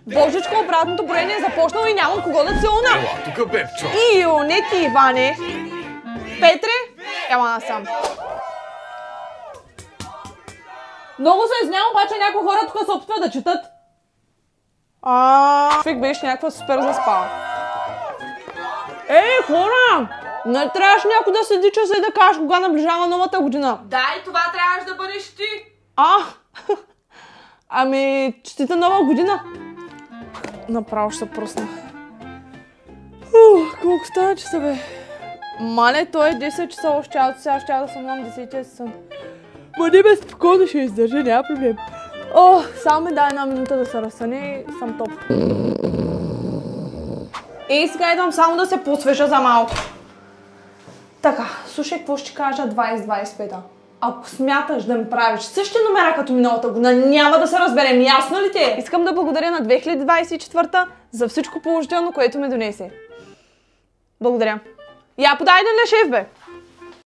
Божичко, обратното броене е започнало и нямам кого да целуна. Ела, тука Бепчо. И Ионети, Иване. Петре, ела насам. Много се изнявам, обаче някои хора тук се опитват да четат. Човек беше някаква супер заспала. Ей, хора! Не трябваше някой да седи часа и да кажеш кога наближава новата година. Да, и това трябваше да бъдеш ти. Ами, честита нова година. Направо ще се пръсна. Колко става часа, бе? Мале, той е 10 часа още, аз сега ще да съм имам 10 сън. Ма не бе, спокойно ще издържа, няма проблем. Само ми дай една минута да се разсъне и съм топ. И сега идвам само да се посвежа за малко. Така, слушай, какво ще кажа 2025-та? Ако смяташ да ми правиш същия номера като миналата година, няма да се разберем, ясно ли те? Искам да благодаря на 2024-та за всичко положително, което ме донесе. Благодаря. Я подай да на шеф, бе!